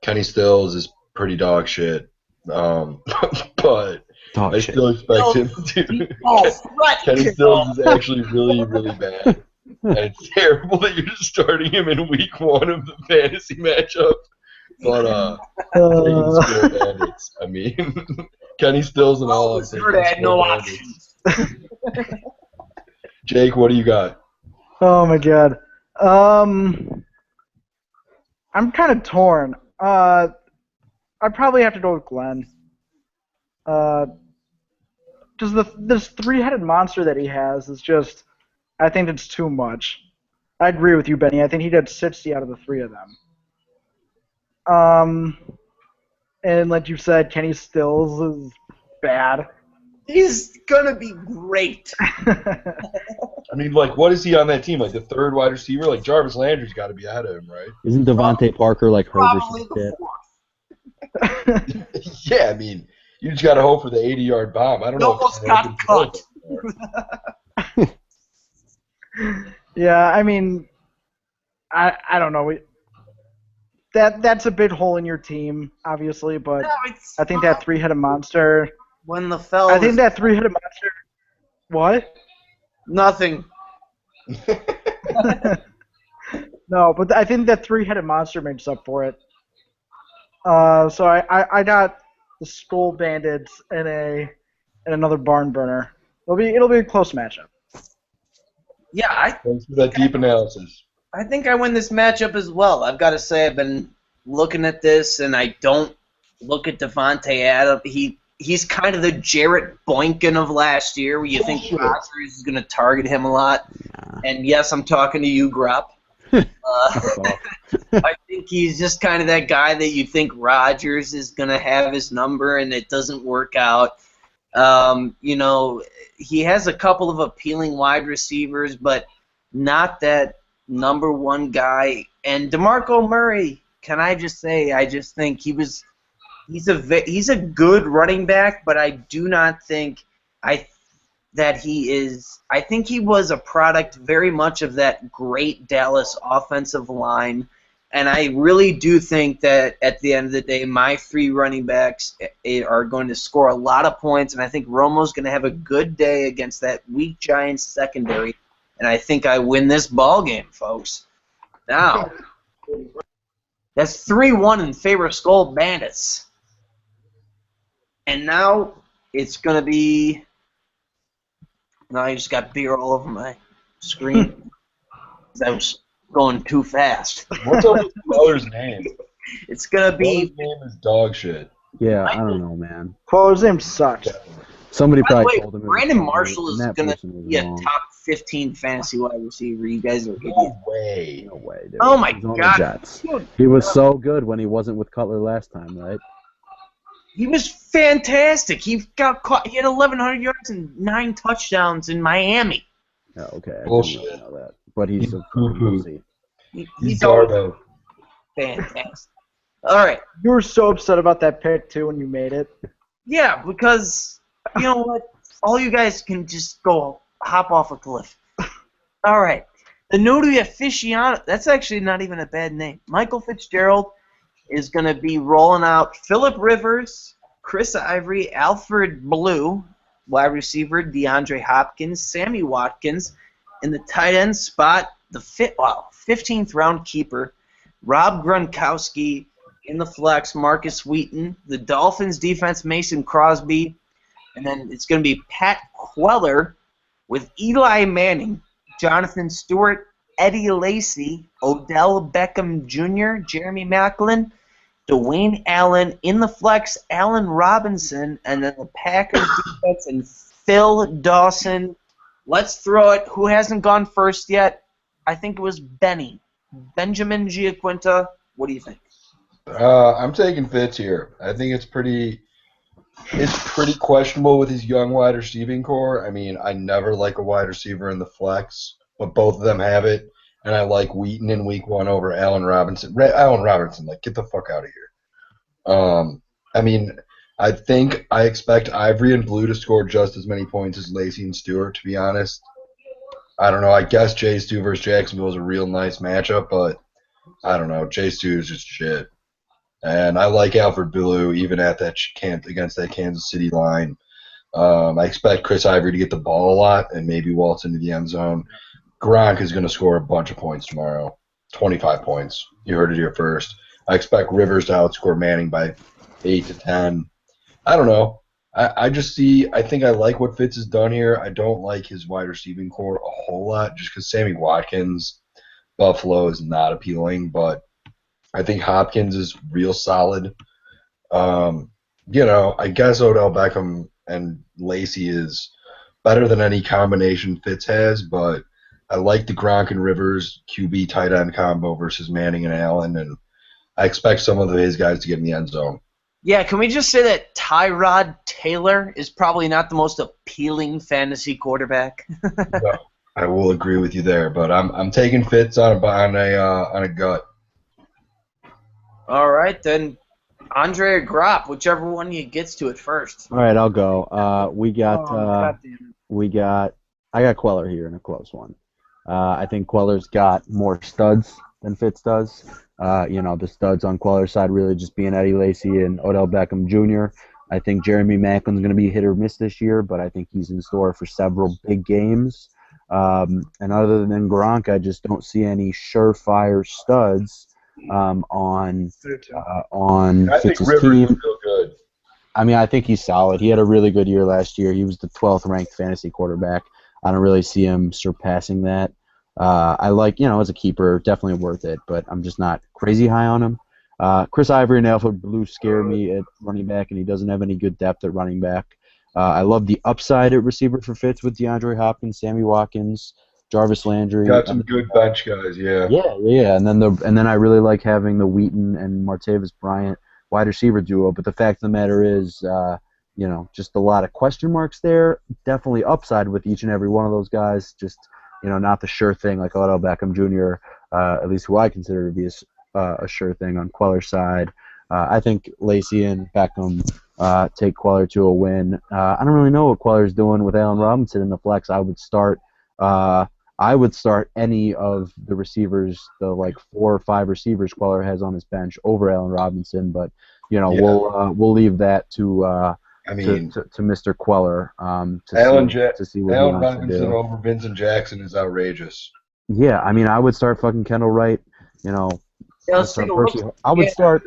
Kenny Stills is pretty dog shit. But Dog I shit. still expect him to. Kenny Stills is actually really, really bad. And it's terrible that you're just starting him in week 1 of the fantasy matchup. But taking the Score Bandits. I mean, Kenny Stills and all. I'm taking the had no Score options. Bandits. Jake, what do you got? Oh my god. I'm kind of torn. I'd probably have to go with Glenn. Just this three-headed monster that he has is just, I think it's too much. I agree with you, Benny. I think he did 60 out of the 3 of them. And like you said, Kenny Stills is bad. He's gonna be great. I mean, like, what is he on that team? Like, the third wide receiver? Like, Jarvis Landry's got to be ahead of him, right? Isn't Devontae Parker like hurt or Probably some the shit? 4th. Yeah, I mean, you just got to hope for the 80-yard bomb. I don't He know. almost got cut. Yeah, I mean, I don't know. That's a big hole in your team, obviously, but No, it's I think that three-headed monster. when the fellas. I think that three-headed monster. What? Nothing. No, but I think that three-headed monster makes up for it. So I got the Skull Bandits and another barn burner. It'll be a close matchup. Yeah, Thanks for that deep analysis. I think I win this matchup as well. I've got to say, I've been looking at this, and I don't look at Devontae Adams. He's kind of the Jarrett Boykin of last year, where you think Rodgers is going to target him a lot. And yes, I'm talking to you, Grop. I think he's just kind of that guy that you think Rodgers is going to have his number, and it doesn't work out. You know, he has a couple of appealing wide receivers, but not that number one guy. And DeMarco Murray, can I just say, I just think he's a good running back, but I do not think that he is. I think he was a product very much of that great Dallas offensive line. And I really do think that at the end of the day, my 3 running backs are going to score a lot of points, and I think Romo's going to have a good day against that weak Giants secondary, and I think I win this ball game, folks. Now, that's 3-1 in favor of Skull Bandits. And now it's going to be... Now I just got beer all over my screen. That was going too fast. What's up with Queller's name? It's gonna be. Queller's name is dog shit. Yeah, I don't know, man. Queller's name sucks. Somebody By the probably way, told him. Brandon Marshall and is that gonna person was be a wrong. top 15 fantasy wide receiver. You guys are idiots. No way. No way, dude. Oh my He's on the God. Jets. Dude, He was so good when he wasn't with Cutler last time, right? he was fantastic. He got caught. He had 1,100 yards and 9 touchdowns in Miami. Yeah, okay. I Bullshit. didn't really know that. But he's a Poo-poo. pussy. He's always Garbo. fantastic. All right. You were so upset about that pick too when you made it. Yeah, because you know what? All you guys can just go hop off a cliff. All right. The newbie aficionado, that's actually not even a bad name. Michael Fitzgerald is going to be rolling out Phillip Rivers, Chris Ivory, Alfred Blue, wide receiver DeAndre Hopkins, Sammy Watkins, in the tight end spot, the 15th round keeper, Rob Gronkowski, in the flex, Marcus Wheaton, the Dolphins defense, Mason Crosby, and then it's going to be Pat Queller with Eli Manning, Jonathan Stewart, Eddie Lacy, Odell Beckham Jr., Jeremy Maclin, Dwayne Allen, in the flex, Allen Robinson, and then the Packers defense and Phil Dawson. Let's throw it. Who hasn't gone first yet? I think it was Benjamin Giaquinta. What do you think? I'm taking Fitz here. I think it's pretty questionable with his young wide receiving core. I mean, I never like a wide receiver in the flex, but both of them have it. and I like Wheaton in week 1 over Allen Robinson. Allen Robinson, like, get the fuck out of here. I mean, I expect Ivory and Blue to score just as many points as Lacey and Stewart, to be honest. I don't know. I guess J Stu versus Jacksonville is a real nice matchup, but I don't know. J Stu is just shit. And I like Alfred Blue even at that against that Kansas City line. I expect Chris Ivory to get the ball a lot and maybe waltz into the end zone. Gronk is going to score a bunch of points tomorrow, 25 points. You heard it here first. I expect Rivers to outscore Manning by 8 to 10. I don't know. I think I like what Fitz has done here. I don't like his wide receiving core a whole lot just because Sammy Watkins, Buffalo, is not appealing, but I think Hopkins is real solid. I guess Odell Beckham and Lacey is better than any combination Fitz has, but I like the Gronk and Rivers QB tight end combo versus Manning and Allen, and I expect some of his guys to get in the end zone. Yeah, can we just say that Tyrod Taylor is probably not the most appealing fantasy quarterback? No, I will agree with you there, but I'm taking Fitz on a gut. All right, then Andre or Gropp, whichever one you gets to it first. All right, I'll go. I got Queller here in a close one. I think Queller's got more studs than Fitz does. The studs on Queller's side really just being Eddie Lacy and Odell Beckham Jr. I think Jeremy Macklin's going to be hit or miss this year, but I think he's in store for several big games. And other than Gronk, I just don't see any surefire studs on Fitz's team. Feel good. I mean, I think he's solid. He had a really good year last year. He was the 12th ranked fantasy quarterback. I don't really see him surpassing that. I like, as a keeper, definitely worth it, but I'm just not crazy high on him. Chris Ivory and Alfred Blue scare me at running back, and he doesn't have any good depth at running back. I love the upside at receiver for Fitz with DeAndre Hopkins, Sammy Watkins, Jarvis Landry. Got some good bench guys, yeah. Yeah, and then I really like having the Wheaton and Martavis Bryant wide receiver duo. But the fact of the matter is, just a lot of question marks there. Definitely upside with each and every one of those guys. Just not the sure thing like Odell Beckham Jr. At least who I consider to be a sure thing on Queller's side. I think Lacey and Beckham take Queller to a win. I don't really know what Queller's doing with Allen Robinson in the flex. I would start any of the receivers, the like 4 or 5 receivers Queller has on his bench over Allen Robinson, but we'll leave that to Mr. Queller to see what he wants Robinson to do. over Vincent Jackson is outrageous. Yeah, I mean, I would start fucking Kendall Wright. Let's take a look. I would start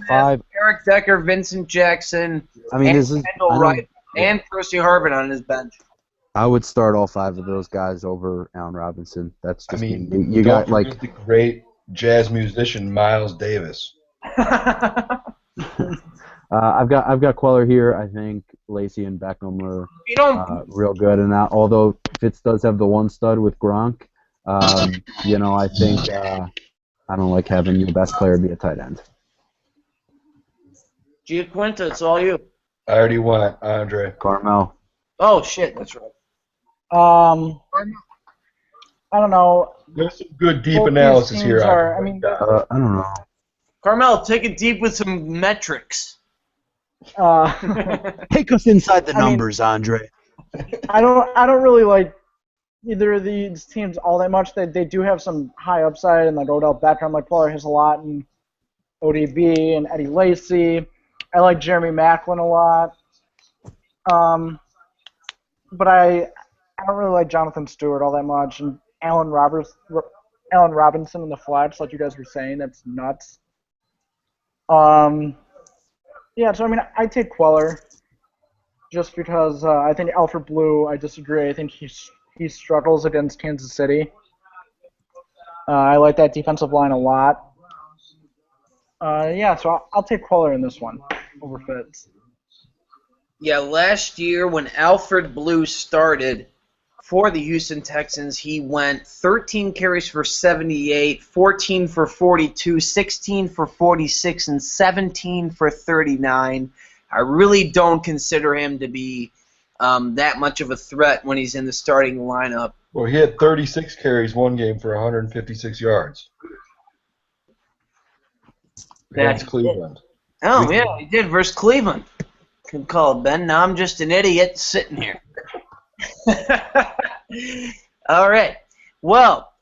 5. Eric Decker, Vincent Jackson, Kendall Wright, and Percy Harvin on his bench. I would start all 5 of those guys over Allen Robinson. That's just you got like the great jazz musician Miles Davis. I've got Queller here. I think Lacey and Beckham are real good, and although Fitz does have the one stud with Gronk, I think I don't like having your best player be a tight end. Giaquinta, it's all you. I already went, Andre. Carmel. Oh shit, that's right. I don't know. There's some good deep analysis here. I don't know. Carmel, take it deep with some metrics. Take us inside the numbers, Andre. I don't really like either of these teams all that much. They do have some high upside, and like Odell Beckham, like Queller has a lot, and ODB and Eddie Lacy. I like Jeremy Maclin a lot. But I don't really like Jonathan Stewart all that much, and Allen Robinson in the flex, like you guys were saying, that's nuts. Yeah, so I take Queller just because I think Alfred Blue, I disagree. I think he struggles against Kansas City. I like that defensive line a lot. So I'll take Queller in this one over Fitz. Yeah, last year when Alfred Blue started for the Houston Texans, he went 13 carries for 78, 14 for 42, 16 for 46, and 17 for 39. I really don't consider him to be that much of a threat when he's in the starting lineup. Well, he had 36 carries one game for 156 yards against That Cleveland. Oh, yeah, he did versus Cleveland. Good call, Ben. Now I'm just an idiot sitting here. All right. Well,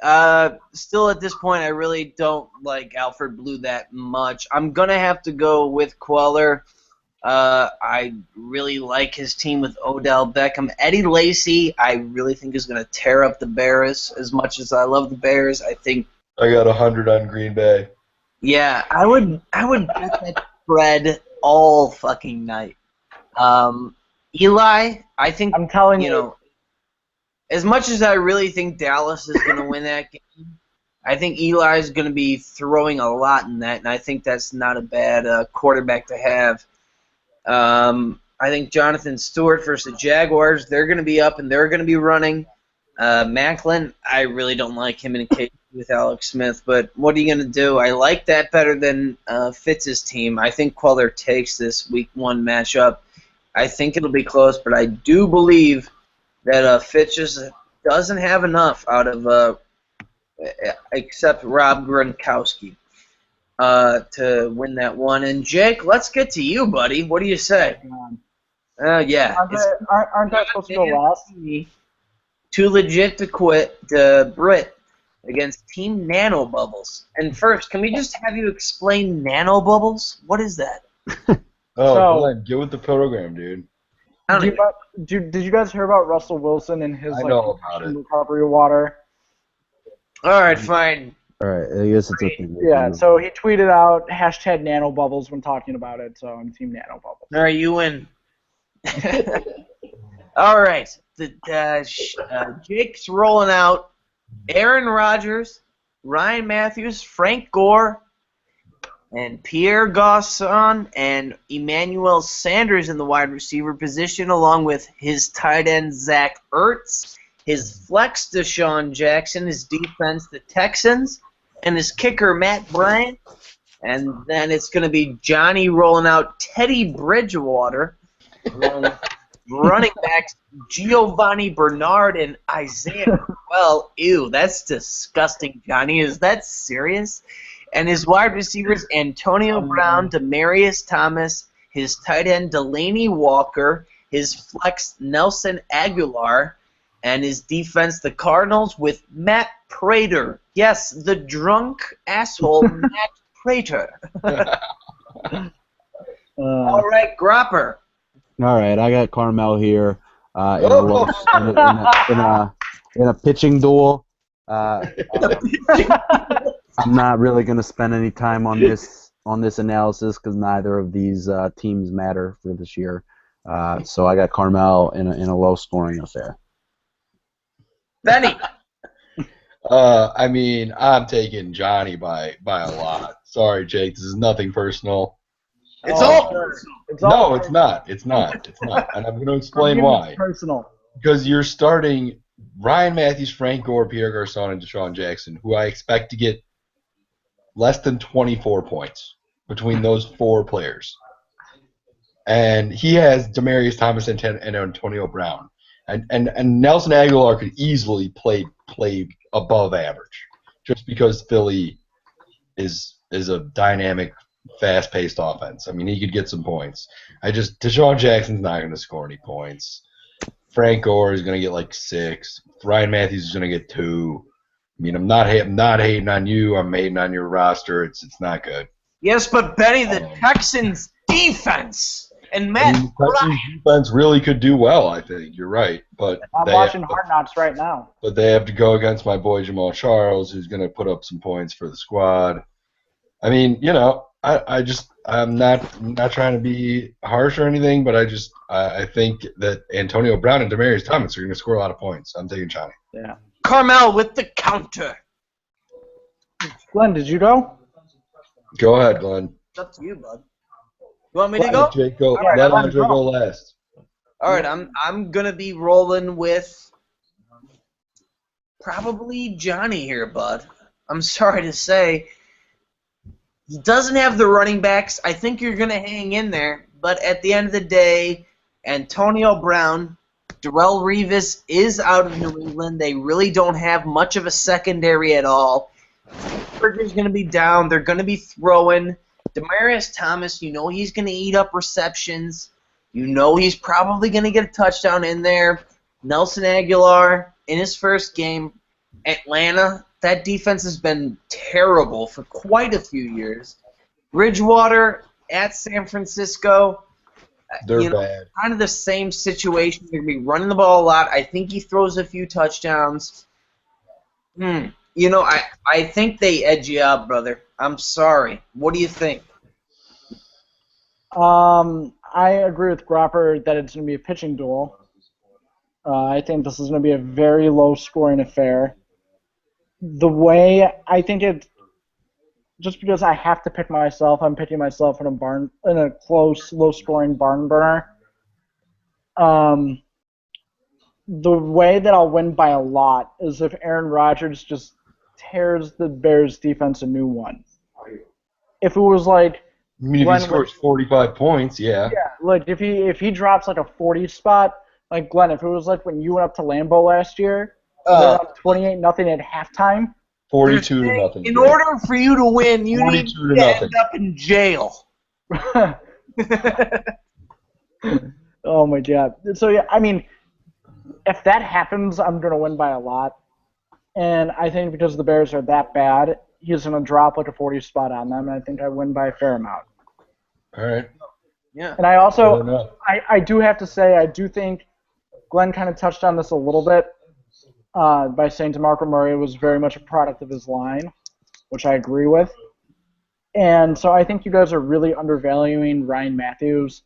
still at this point, I really don't like Alfred Blue that much. I'm going to have to go with Queller. I really like his team with Odell Beckham. Eddie Lacy, I really think is going to tear up the Bears. As much as I love the Bears, I think. I got 100 on Green Bay. Yeah, I would bet that spread all fucking night. Eli, I think I'm telling you know, as much as I really think Dallas is going to win that game, I think Eli is going to be throwing a lot in that, and I think that's not a bad quarterback to have. I think Jonathan Stewart versus the Jaguars, they're going to be up and they're going to be running. Macklin, I really don't like him in a case with Alex Smith, but what are you going to do? I like that better than Fitz's team. I think Queller takes this Week 1 matchup. I think it'll be close, but I do believe that Fitz just doesn't have enough out of except Rob Gronkowski to win that one. And Jake, let's get to you, buddy. What do you say? Yeah. Aren't I supposed to go last? Too legit to quit. Britt against Team Nano Bubbles. And first, can we just have you explain Nano Bubbles? What is that? Oh, So- Glenn, get with the program, dude. Did you guys hear about Russell Wilson and his I know about concussion it. recovery water? All right, fine. All right, I guess it's okay. Yeah, so he tweeted out hashtag nanobubbles when talking about it, so I'm Team Nanobubbles. All right, you win. All right. Jake's rolling out Aaron Rodgers, Ryan Matthews, Frank Gore, and Pierre Garçon and Emmanuel Sanders in the wide receiver position, along with his tight end Zach Ertz, his flex Deshaun Jackson, his defense the Texans, and his kicker Matt Bryant. And then it's going to be Johnny rolling out Teddy Bridgewater, along with running backs Giovanni Bernard and Isaiah. Well, ew, that's disgusting, Johnny. Is that serious? And his wide receivers Antonio Brown, Demaryius Thomas, his tight end Delaney Walker, his flex Nelson Aguilar, and his defense the Cardinals with Matt Prater. Yes, the drunk asshole Matt Prater. All right, Gropper. All right, I got Carmel here in a pitching duel. I'm not really going to spend any time on this analysis because neither of these teams matter for this year. So I got Carmel in a low-scoring affair. Benny. I mean, I'm taking Johnny by a lot. Sorry, Jake. This is nothing personal. It's all No, it's not. It's not. It's not. And I'm going to explain why. Personal. Because you're starting Ryan Matthews, Frank Gore, Pierre Garçon, and Deshaun Jackson, who I expect to get less than 24 points between those four players. And he has Demaryius Thomas and Antonio Brown. And Nelson Aguilar could easily play above average just because Philly is a dynamic, fast-paced offense. I mean, he could get some points. Deshaun Jackson's not going to score any points. Frank Gore is going to get like 6. Ryan Matthews is going to get 2. I mean, I'm not hating on you. I'm hating on your roster. It's not good. Yes, but Benny, the Texans' defense and Matt The Texans' defense really could do well, I think. You're right. But I'm watching Hard Knocks right now. But they have to go against my boy Jamal Charles, who's going to put up some points for the squad. I mean, I'm not trying to be harsh or anything, but I think that Antonio Brown and Demaryius Thomas are going to score a lot of points. I'm taking Johnny. Yeah. Carmel with the counter. Glenn, did you go? Go ahead, Glenn. It's up to you, bud. You want me to go? Let Jake go. right, Let Glenn, Andre go. go last. All right, I'm gonna be rolling with probably Johnny here, bud. I'm sorry to say, he doesn't have the running backs. I think you're gonna hang in there, but at the end of the day, Antonio Brown, Darrelle Revis is out of New England. They really don't have much of a secondary at all. Burger's going to be down. They're going to be throwing. Demaryius Thomas, you know he's going to eat up receptions. You know he's probably going to get a touchdown in there. Nelson Aguilar, in his first game, Atlanta, that defense has been terrible for quite a few years. Bridgewater at San Francisco, They're bad. kind of the same situation. They're going to be running the ball a lot. I think he throws a few touchdowns. I think they edge you out, brother. I'm sorry. What do you think? I agree with Gropper that it's going to be a pitching duel. I think this is going to be a very low-scoring affair. The way I think it, just because I have to pick myself, I'm picking myself in a close, low-scoring barn burner. The way that I'll win by a lot is if Aaron Rodgers just tears the Bears defense a new one. If it was like, I mean, if he scores 45 points, yeah. yeah, like if he drops like a 40 spot, like Glenn, if it was like when you went up to Lambeau last year, 28-0 at halftime. 42-0. In order for you to win, you need to 42-0. end up in jail. Oh my God. So yeah, I mean, if that happens, I'm gonna win by a lot. And I think because the Bears are that bad, he's gonna drop like a 40 spot on them, and I think I win by a fair amount. All right. Yeah. And I also, I do have to say, I do think Glenn kind of touched on this a little bit by saying DeMarco Murray was very much a product of his line, which I agree with. And so I think you guys are really undervaluing Ryan Matthews.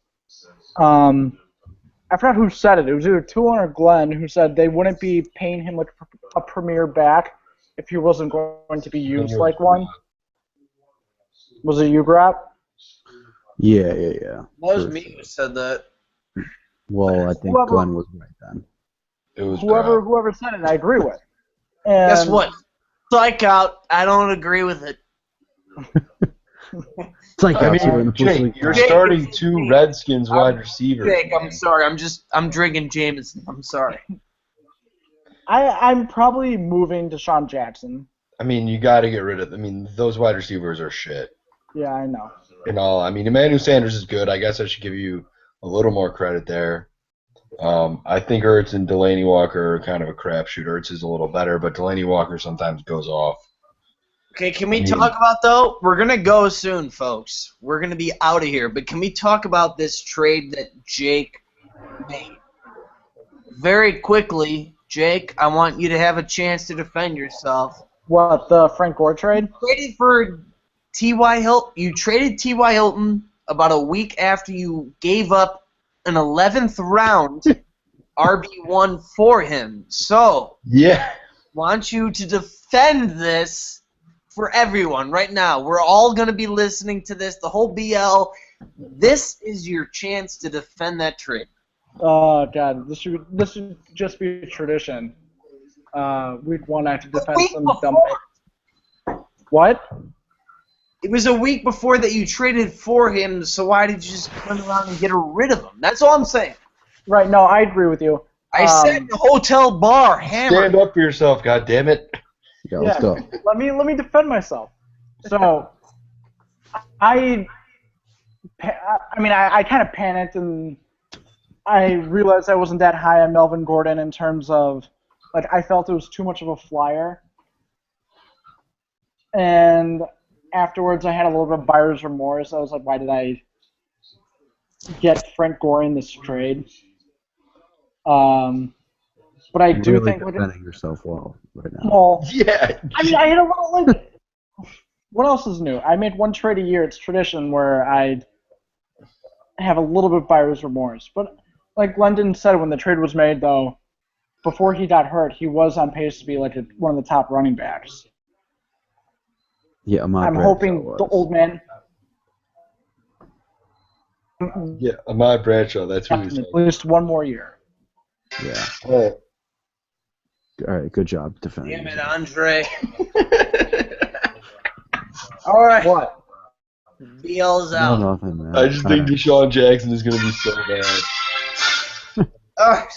I forgot who said it. It was either Tulin or Glenn who said they wouldn't be paying him like a premier back if he wasn't going to be used like one. Was it you, Grap? Yeah. That was me who said that. Well, I think Glenn was right then. It was whoever said it, I agree with. And Guess what? Psych out. I don't agree with it. It's like I you're in the mean, Busch Jake, League. you're starting two Redskins wide receivers. Jake, man. I'm sorry. I'm drinking Jameson. I'm sorry. I'm probably moving to Deshaun Jackson. I mean, you got to get rid of. I mean, those wide receivers are shit. Yeah, I know. I mean, Emmanuel Sanders is good. I guess I should give you a little more credit there. I think Ertz and Delaney Walker are kind of a crapshoot. Ertz is a little better, but Delaney Walker sometimes goes off. Okay, can we talk about, though? We're going to go soon, folks. We're going to be out of here. But can we talk about this trade that Jake made? Very quickly, Jake, I want you to have a chance to defend yourself. What, the Frank Gore trade? Traded for T.Y. Hilton. You traded T.Y. Hilton about a week after you gave up an 11th round RB1 for him. So, Yeah. want you to defend this for everyone right now. We're all going to be listening to this, the whole BL. This is your chance to defend that trade. Oh, God. This should just be a tradition. Week one, I have to defend some dumb. What? It was a week before that you traded for him, so why did you just turn around and get rid of him? That's all I'm saying. Right, no, I agree with you. I said the hotel bar, hammered. Stand up for yourself, goddammit. Yeah, let's go. Let me defend myself. So, I kind of panicked and I realized I wasn't that high on Melvin Gordon in terms of, like, I felt it was too much of a flyer. And afterwards, I had a little bit of buyer's remorse. I was like, why did I get Frank Gore in this trade? But I do really think defending yourself well right now. well, Yeah. I mean, I had a little like. What else is new? I made one trade a year. It's tradition where I have a little bit of buyer's remorse. But like London said, when the trade was made, though, before he got hurt, he was on pace to be like one of the top running backs. Yeah, I'm hoping the old man. Yeah, Ahmad Bradshaw, that's who he's At least one more year. Yeah. saying. All right, good job defending. Damn it, yourself. Andre. All right. What? BL's No, out. nothing, man. I just think Deshaun Jackson is going to be so bad. All right.